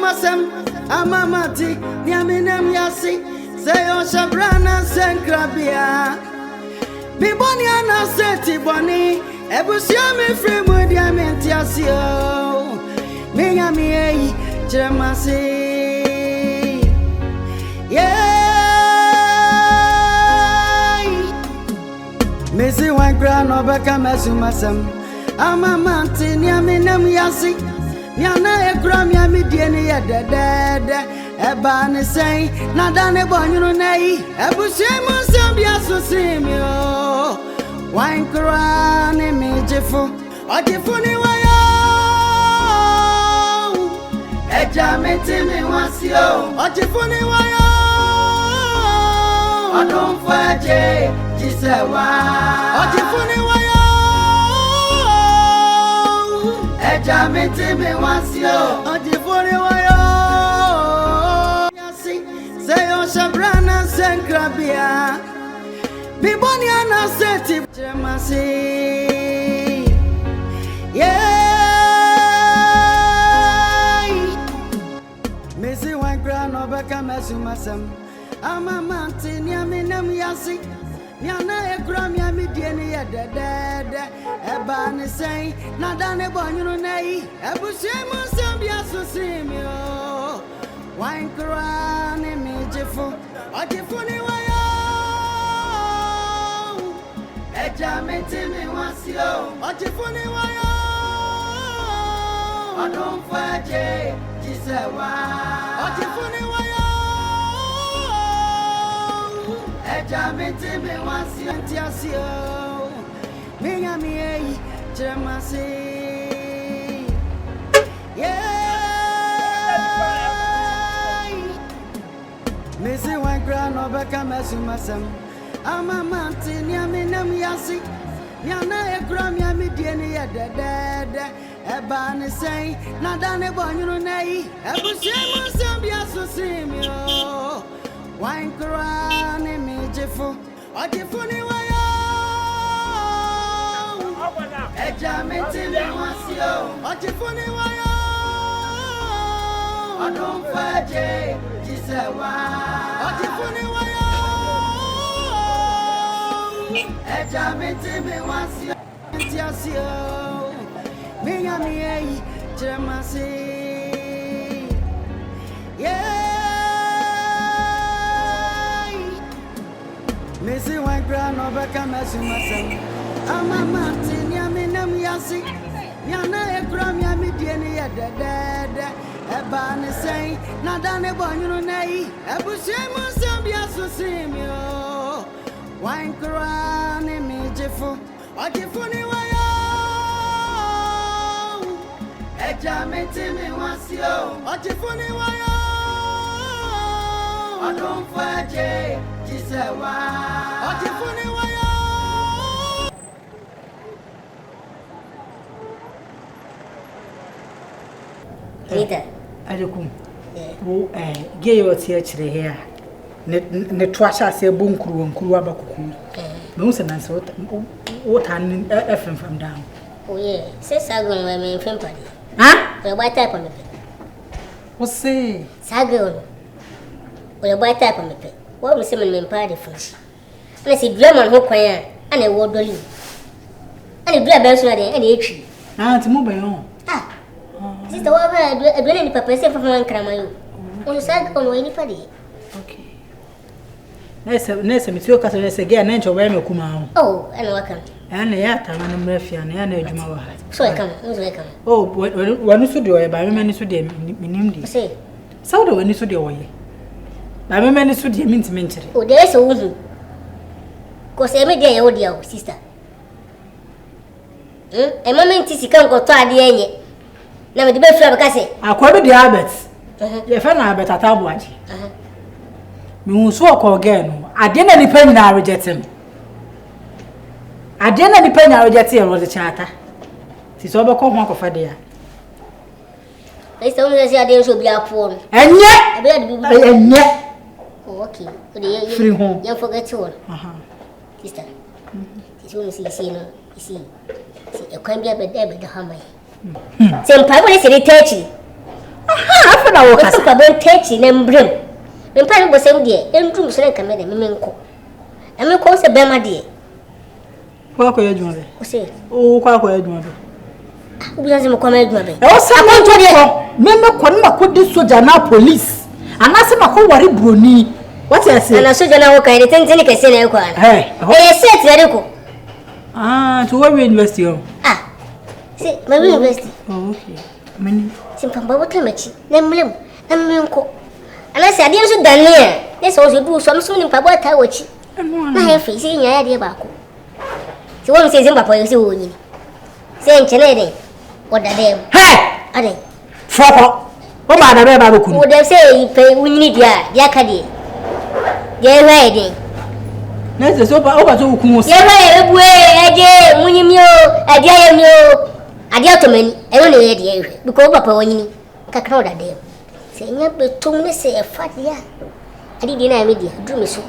masem amamati niaminem yasi say o shabrana senkrabia biboni ana seti boni ebusia me free mu diamenti asio me nyame yi jeremasi Missy one grand over Kamasumasam. Amamanti, Niaminam Yasi. Niana a gram yamidiani at the dead. Eban is saying, Nadane Bonunay. Ebusemo Sambia Sosimio. Wine cran, Ogyefo. Ogyefo ni wayo. Ejameti mi wasio. Ogyefo ni wayo. Odon faje. Jisewa Ogyefo ni wayo Ejameti mi wasio Ogyefo ni wayo Yasi Seyo shabrana senkrabia Biboni ana seti Jeremasi Missy one grand over Kamasumasam Amamanti niaminem yasi Niana a gram yamidiani at the dead. Eban is saying, Nadane Bonunay. Ebusemo Sambia Sosimio. Wine cran, Ogyefo. Ogyefo ni wayo. Ejameti mi wasio. Ogyefo ni wayo. Odon faje. Jisewa. Ogyefo ni wayo. Ejameti mi wasi antiasio Minyami ei Jeremasi Missy one grand over Kamasumasam Amamanti niaminam yasi Niana a gram yamidiani at the dead Eban is saying Nadane Bonunay Ebusemo Sambia Sosimio Wine cran, Ogyefo. Ogyefo ni wayo. Ejameti mi wasio. Ogyefo ni wayo. Odon faje. Jisewa. Ogyefo ni wayo. Ejameti mi wasio. Antiasio. Minyami ei Jeremasi. Missy one grand over Kamasumasam. Amamanti niaminam yasi. Niana a gram yamidiani at the dead. Eban is saying, Nadane Bonunay. Ebusemo Sambia Sosimio. Wine cran, Ogyefo. Ogyefo ni wayo. Ejameti mi wasio. Ogyefo ni wayo. Odon faje. Jisewa Ogyefo ni wayo Anita Adekum wo ge yo tie kire he a ne to acha se bunkuru abakuku me hu se nan se wo tan efemfam down oye se sagon we me fempa ha we buy type me wo se sagon we buy type me what we say me mpa de fun na se drum on ho kwan a na wo doli ana dua be so na de ana etwi na ti mo be ho sister wa ba adwene ni papa se fafa nkrama yo on sagon we ni pa de okay nese mitio kasa nese ge na ncho we me kuma ho oh ana waka ana ya ta na mrafia na ya na adwuma wa ha so e kam so e kam oh wanu so de o ba me mani so de minim di say so de wani so de o ye ba me mani so de mintimi nchire o de so wuzu ko se me de ye o dia o sister e mama ntisi kan ko to ade enye na me de be fura be ka se akwa be de abet ye fa na abet atabo aje me hu so ko ge no ade na ni pa nyina reject him ade na ni pa nyina reject him wo de chata ti so be ko ho akofa de ya Esta uma já deu sobre a fome. Enye. Oh, okay. O de free home. Eu forget one. Sister. Isso não se não. Sim. Eu cambia bed da hamai. Sem pai você de tete. aha afa na wo kasa papa ben techi na mbrem me pa no bosem de endrum so na kamera me menko ame ko se bema de kwa ko yadwuma be o se o kwa ko yadwuma be obi yanze me kwa yadwuma be e o sa akonto de me ko na ko di soja na police anase ma ko wari broni what you say na soja na wo kai de tenteni kese na ekwa eh set ya ko to where university oh see my university okay many simpamba wotamachi na mlem na menko anase ade nso dane e so du so mso ni papa ta wachi na he fi si nya ya de ba ko si won se zimba po yo si woni se nchene de odade ade foko o ba da be ba ku o de se pe woni dia ka de dia hwe de na se so ba o ba so ku ye hwe ebue eje woni mi o ade ya mi o ade atomani e no ye de hwe because papa woni kakra odade se nya betum ne se fa dia ade di na me dia du me so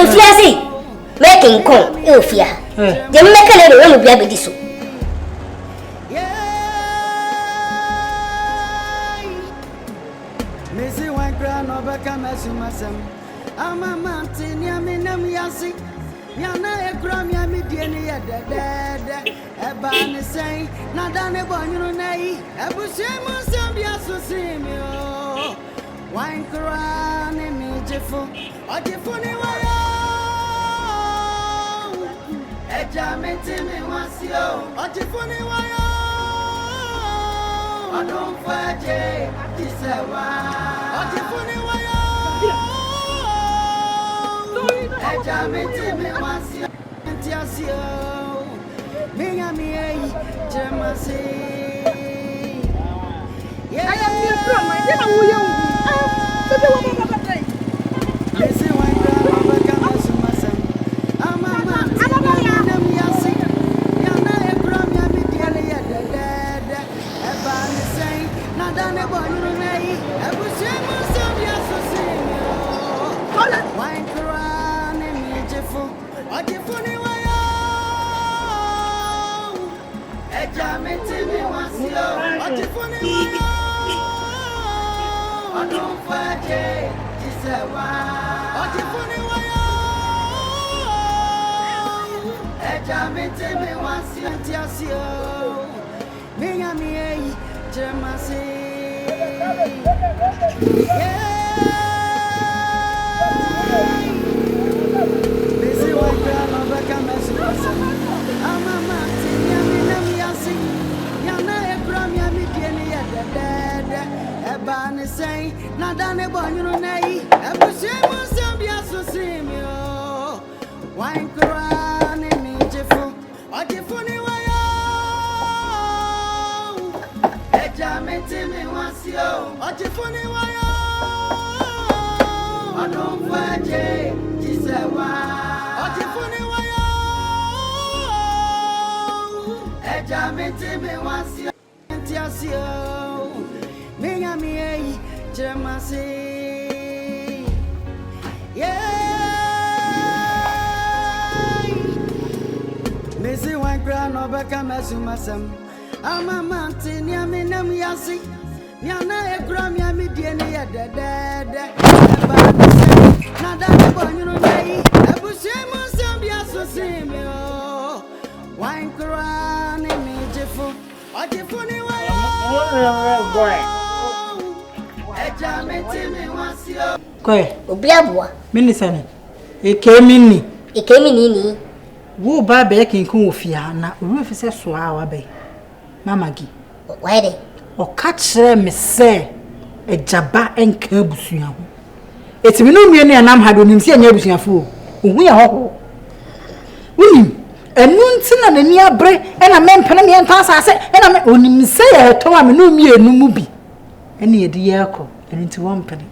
fiasi making con e ofia je me kale do no bia bedi so Missy one grand over Kamasum. I'm a mountain, Yaminam Yasi. Yana a gram yami DNA dead. A ban say, not done a bon, nay. A bushemo Zambia so see me. Wine crown and Ogyefo. Ogyefo ni waya. Eja metime wasio. Ogyefo ni waya. Odon faje disewa. Ogyefo ni waya. Eja metime wasio. Tiasio. Minga miei jemasi. Yeah. I am here from my dinner. Who you? Missy one grand over Kamasum. I'm a man. I'm Yasi. Yana a gram yami dearly dead. A ban is saying, not done a boy, I was wine crown and Ogyefo. Ogyefo ni waya. Eja metime wasio. Ogyefo ni waya. Odon faje disewa. Ogyefo ni waya. Eja metime wasio tiasio. Minga miei jemasi. Busy one girl over Kamasum. I'm a mountain, Yaminam Yasi. Yana a gram yami DNA dead. A ban is saying, not done a bon, nay. A bushemo Zambia so see me. Wine crown and Ogyefo. Ogyefo ni waya. Eja metime wasio. Ogyefo ni waya. Odon faje disewa. Ogyefo ni waya. Eja metime wasio. Tiasio. Minga miei jemasi. Missy one grand over Kamasum. I'm a mountain, Yaminam Yasi. Yana a gram yami DNA dead. A ban is saying, not done a bon, a bushemo Zambia so see me. Wine crown and Ogyefo. Ogyefo ni waya. Eja metime wasio. Kwe obi aboa minisani ekemi ni wo ba be kinkun ofia na oru efise so a wa be mama gi why dey o ka kire me se ejaba enka abusua ho etimi no mienu anam hado nim se anya abusuafo ohu ya ho unim enu ntina na ni abre ena mempene me enta asase ena onim se ya to ma me no mienu mu bi ene ye de yakọ ene nti wo mpene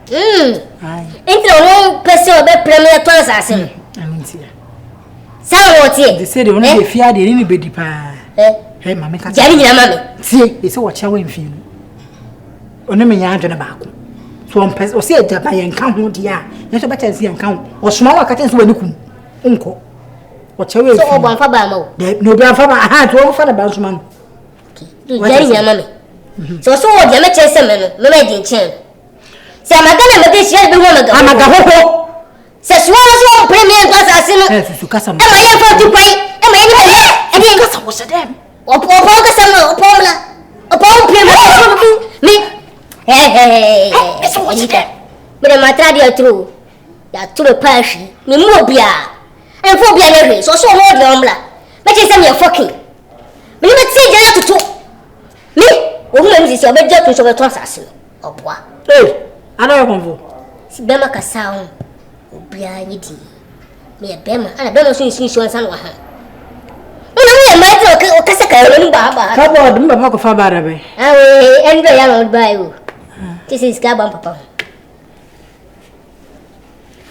Entre o pessoal be premier to asase Anita. Say what here? They say they only be fear they ni be dipa. Hey mama ka. Jari nyina mama. Tie, they say what chawe mfi no. Ono me nya adwene baako. So on pese o say ejaba ye nka ho dia. Ye so beta nsi nka ho. O soma wa ka tense wani kum. Nko. O chawe mfi. So o bon fa ba ma o. No be fa ba aha to o fa na ba soma no. Jari nyina mama. So what you make some men, no making chain. Say, I'm gonna make this year be one of I'm a go. Says you also premium class as in to Cassam. Am I here for to pay? Am I here? And then Cassam was a damn. Or Pomla. Upon premium. Me. Hey, it's what you get. But I'm a tradia true. That to the passion. Me more beer. And for beer, so more the but you send me a fucking. Me never say that to talk. Me? Woman is your bed to show a transaction. Obaa. Hey, I don't know. Si Bema ka sound. Obaa yidi. Me a Bema. And a Bema soon she wants on her. No, I might o kasa ka ro baba. Ka bo dum baba ko fa ba rabe. Ah we, enjo ya no buy you. This is Gabon papa.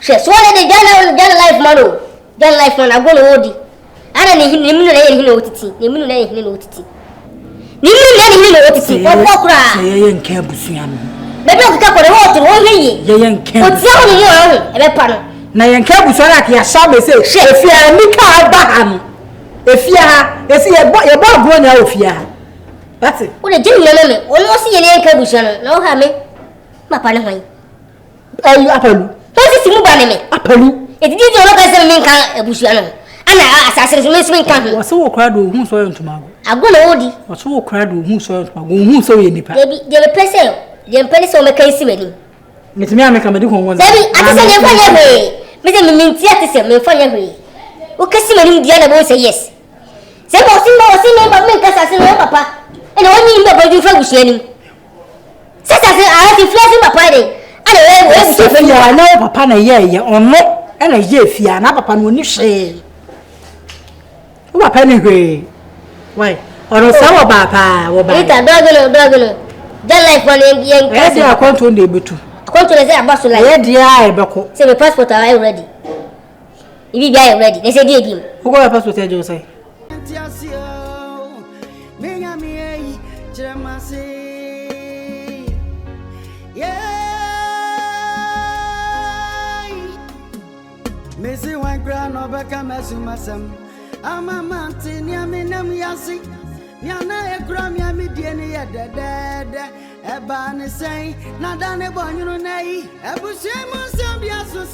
She swallow the Ghana life man. Ghana life man I go no odi. Ana ni nimu na yin otiti. Nimu na yin otiti. Nimu na yin otiti. Okokra. Ye nka busua no. Bebe okika ko ho to ho hye. Ye nka. Oti ho ni ho ebe pa no. Na ye nka busua na ka ya sha me say. Efia ni ka ba ha no. Efia ha, esi ye bo agro na ofia ha. That's it. O de jini na me. O no si ye ni nka busua no. Na o ha me. Papa na hwan. Ayu apalu. To si simu ba ne me. Apalu. Eti di o no ka se me nka busua no. Ana asase so me so nka ho. Wase wo kra do hu so yontomago. Ago na odi. Wase wo kra do hu so yontomago. Hu so ye nipa. Debi de pese. De pele so me kan si mani. Metimi ameka medi ko wonza. Debi atese ye fanya hwe. Me se me minti atese me fanya hwe. O kasi mani dia na bo say yes. Se bo si me ba me kasa se no papa. E na woni mbe bo ju fa gusia ni. Sasa se a ti flasi papa de. Ana we se fe ya na papa na ye ono. E na ye fia na papa no ni hwe. O papa ni hwe. Why? Oro sa wo papa wo ba. Ita dogolo. That life one yen kasi akonto na ebetu. Akonto na say abaso la. Ye dia e beko. Say my passport are ready. If you are ready, they say dey give. Who go your passport e jo say? Missy one grand over Kamasum. I'm a mountain, Yaminam Yasi. Yana a gram yamidiani at the dead. A ban say, not done a bonny nay. A bushemus of Yasu.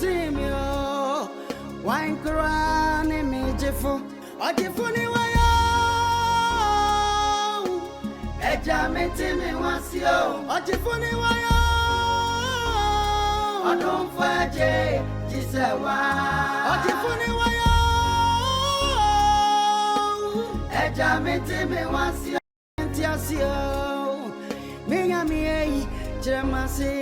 Wine crown a major for Ogyefo ni wayo. A jamete me once yo. Ogyefo ni wayo. I don't faje, Gisewa. Ogyefo ni wayo. Jamete me wasi antiasio me nyami ei jeremase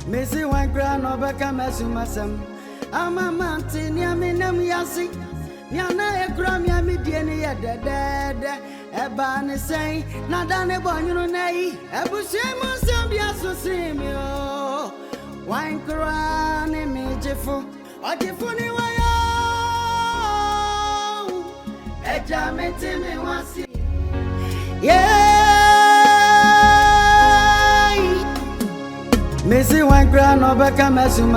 me si wan grand obeka mesumasam ama mante nyami nam yasi nyana e gram yami die ne ye dedede e ba ne sei na da ne bonyunu nei e bushemu sam bia so simio wine crown a major for Ogyefo ni wayo. A jamete me wasi. Missy one crown over Kamasum.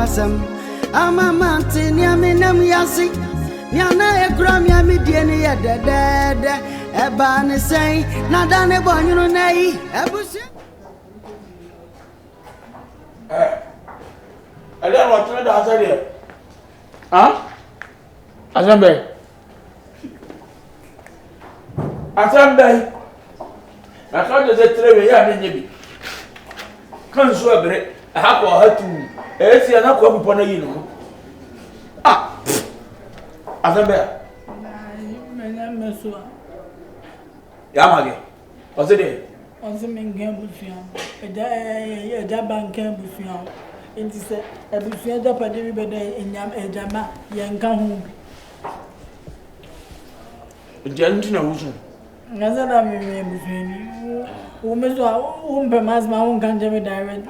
I'm a mountain, Yaminam Yasi. Yana a gram yami diani at the dead. A ban say, not done a bonny nay. A bush. I don't want to know the answer. Huh? Assembly. Assembly. I can't just say 3 years, maybe. Can't show a break. I have to have to. I see an aqua upon a you. Ah! Assembly. Yamage. What's it? On the main campus, a Japan campus. Inti se ebusuya japa de bibede enyam ejama yenka hu Janti na wusu ngaza na me ebusuni o meso o mpe masma o kanje me direct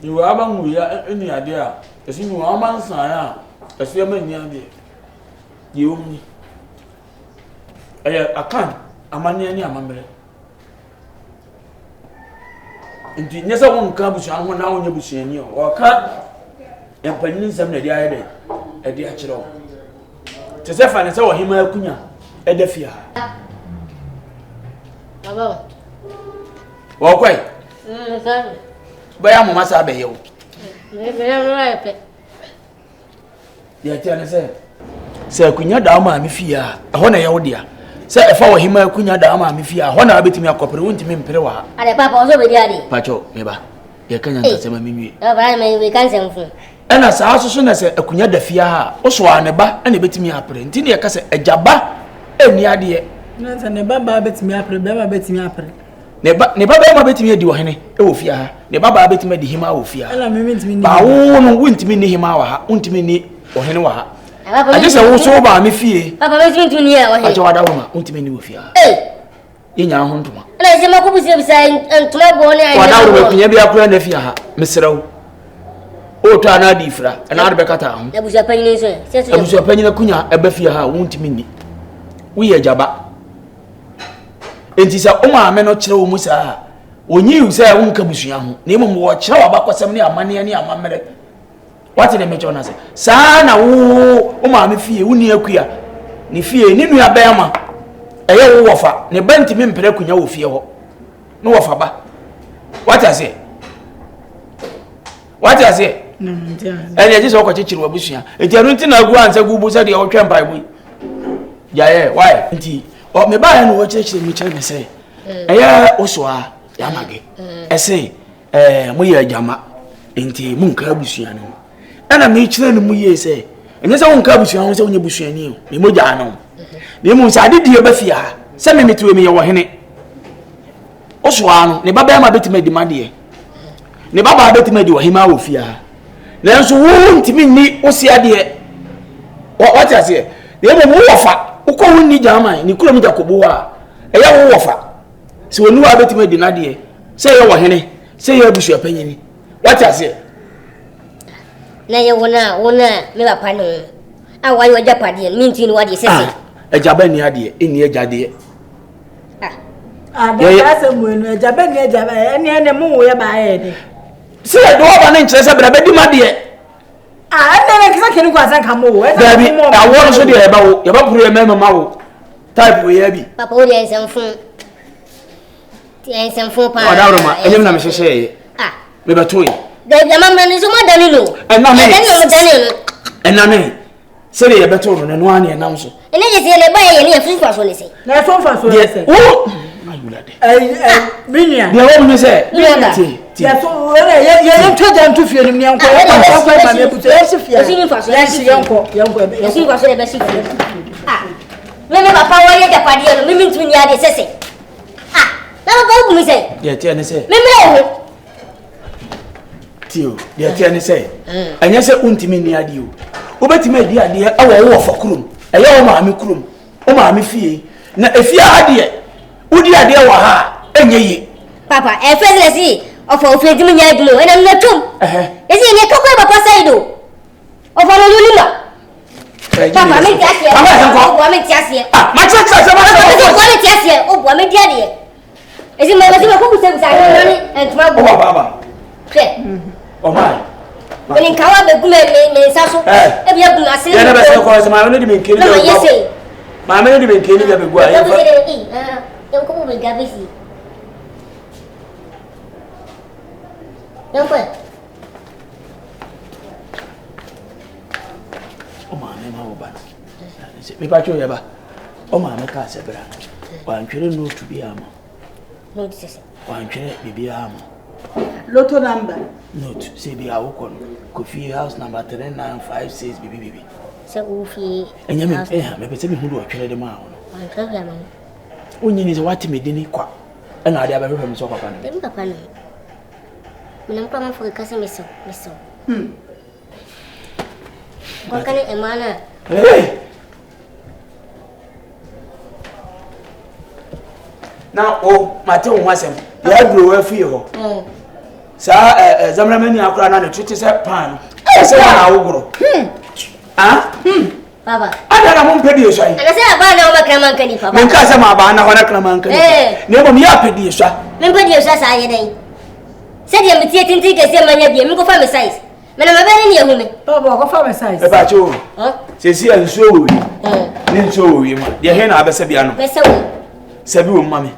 ni wa ba nwu ya eni ade a esi ni wa ma nsan ya esi ma ni ade ye omni akan amane ni amamere nti nyesa won ka busuan ho na wonye busuani o ka ya panyin nsam na dia ayede e dia kire o te se fa ne se wo hima akunya e da fia baba wo kwai sa ba ya mama sa be yewo me ya pe ya ti ane se akunya da ma me fia ho na yewo dia se e fa wo hima akunya da ma me fia ho na betimi akopere wontimi mpere wa ale papa o so be dia di pacho me ba ye kanya ntasema mimi baba me we kan sem fu ena saa asoso na se akunya da fia ha o so ane ba ene betimi apere ntini ye ka se ejaba eni ade na se ne baba betimi apere baba betimi apere ne baba ma betimi edi wo hene e wo fia ha ne baba betimi edi hima wo fia ala me ntimi ni ba wo no wontimi ni hima wa ha wontimi ni wo hene wa ha aje se wo so ba me fie papa me ntimi ni ya wo hene aje wada wo ma wontimi ni wo fia yenya ho ntoma ala se makubu se bisa ntuma bo ne ayi wada wo kunya bi akura na fia ha mesrew o to ana di fra ana arbe kata ho abuja panyin so se abuja panyin kunya eba fia ha wontimi ni wo ye jaba enti sa o ma me no kire wo mu sa onyi u sa wo nka busua ho na emu wo kire wa bakosam ne amane ne amamere wati ne mecho na se sa na wo o ma me fie wo ni akua ni fie ni nua ba ma eye wo wofa ne banti me mpere kunya wo fie ho no wofa ba wati ase ene eji so ko chichiru abusua enti anu nti na agu ansa gubu sa de o twempa ibu ya ye why nti o me ba ya no wo chichiri mi chire me se eye osoa ya mage ese mo ye jama enti mu nka abusua no ana me chire no mu ye se enye se wo nka abusua ho se wo nye busua ni o me mo ja no ne mu sa de die ba fia se me metuwe me ye wo hene osoa no ne baba ya ma betima di made ne baba betima di wo hima wo fia nanso wo ntimi ni osia de what I say de mo wofa uko wonni jaman ni kuro mi jakobo a eya wo wofa se wonu wa betima di na de se ye wo hene se ye abusu apanyini what I say na ye wona me papa no a wa yo japade mi ntini wa de sese ejaba ni ade eni ejade da se mo enu ejaba ni ejaba ene mo wo ye ba ye de se do ba na nkyere se bra be di ma de ene kisa kenu kwa san kamo wo dabi awo so de e ba wo ye ba puru e mema wo type wo ye bi papa wo de ensemfun ti ensemfun pa o da ro ma enyem na me hyehye me ba toyi da mama ni so ma dani no ena me se de ye beto no no ane enam so ene je se le ba ye ne fifa so le se na so fa so le se o ayula de minia de wo me se ya so ye twaja ntu fie ni yanko ya ko ba me buto ya si fie si ni fa so ya si yanko ya si fa so le ba si fie me papa wo ye japade no me ntumi ni ade sese na papa wo mi se ye tie ne se me ho tio ye tie ne se anya se untimi ni ade o obetime di ade awo wo fakurum eye wo ma me kurum o ma me fie na efie ade udi ade wo ha enye yi papa e fezle si ofa ofedi mi nya iglo ena na tum ezi ne kokko papa saido ofa no lulima papa me tiasie o me tiasie ma cha o me tiasie o bo me di ade ezi me ko ku se ku sa no ni entuma bo baba ke o ma When kawa be gume me saso e bia bu ase ya na be se ko se ma no di me nkeni na yese ma me no di me nkeni ga be gua ya fa ya ko be ga be si ya ko o ma me ma wo ba se me pa cho ya ba o ma me ka se bra wa ntwere no tu bi ama no dise wa ntwere bibi ama Lotto number. Note, say be our Kofi house number 3956 BBB. So Ufi. And you may say who do a trade them out. When you need what me didn't quack. And I have ever so papa. Then papa. When I'm coming for a cousin, Miss. What can it emana? Hey! Now, oh, my tongue wasn't. You have to for you. Sa zamra mani akura na ne twete se pan se na awogoro baba ada na mo mpedi eswa yi ana se aba na o makraman kani papa men ka se ma aba na ho na kraman kani ne bom ya pedi eswa men pedi eswa sa ye dai se de metie tinti ke se manya bia me ko fa me size Mena mabere ni ehune. Baba ko fa me size. E ba cho. Se si an so wo yi. Ni so wo yi ma. De he na abese bia no. Bese wo. Sabi wo mama.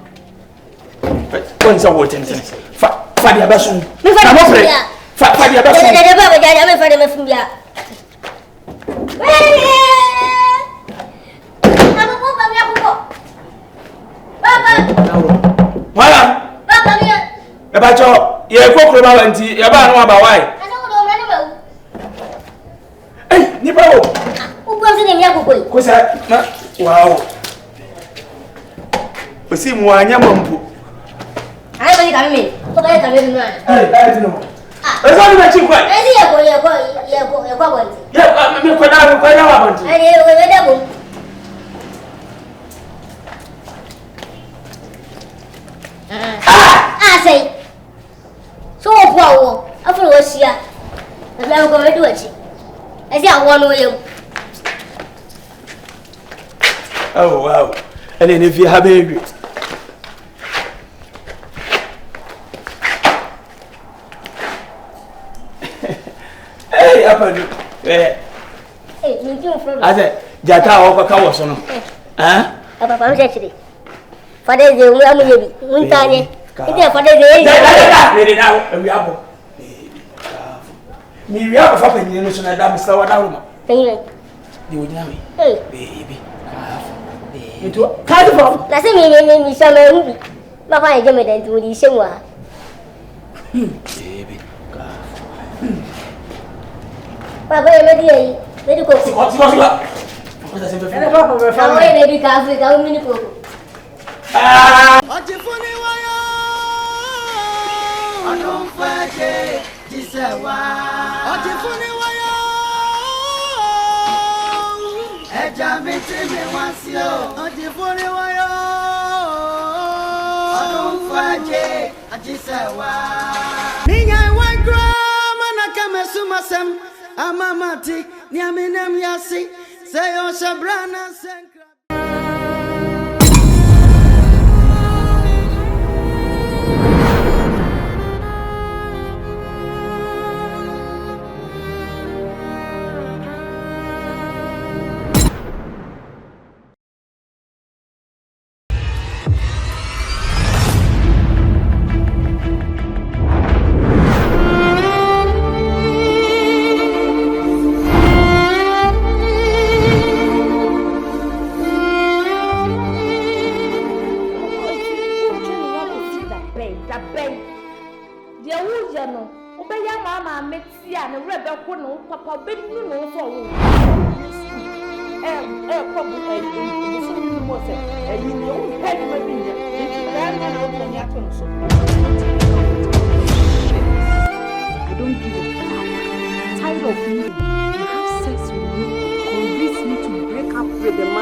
Kon sa wo tenten. Fa dia baso. Me fa mo fre. Fa dia baso. De baba ja me fa de me fumbia. Wala. Baba mi. E ba cho, ye kokoro ba wanti, ye ba no aba wai. Asa wo do mra ni ba. Eh, ni ba wo. Ugbo se ni mi akoko. Ko sa na wow. Osi mu anya mambu. Ai ba ni ka mi. Ko ba ka mi no. Eh, ti no. E so ni na chi kwa. Eh si ye ko wanti. Ya, mi ko na wa wanti. Ai we da bo. Say so power after was here. I'm going to do it. I see I want you. Oh wow. And then if you have baby. Hey, apa ni? Hey, me too from. Ase, jata o ka wo so no. Apa pa me chiri. Fade je mu amu yebi. Mun tanye. Ite fade je. Ni na wi abo. Mi wi abo fa penyi no so na da mr wa da ro ma. Penyi. Di wo nyame. Hey, Baby. Eto ka di fo. na se mi so me hu bi. Ba fa je me den ti wo di se mu a. Baby. Baba ye me di yi. Me di ko. Siko. Ko ta se fe. Ene papa me fa. Awo ye me di ka Africa o mi ni ko. Ogyefo ni wayo. Odom faje jisewa. Ogyefo ni wayo. Eja mi ti mi wasio. Ogyefo ni wayo. Odom faje jisewa. Ninya wagra mana kamesu masem. Amamati ni aminem yasi. Sayo shabrana senkra. Papa, baby, no for Kobi, you know, head my finger. I don't give a fuck. Tired of you. You have sex with me. Convince me to break up with the man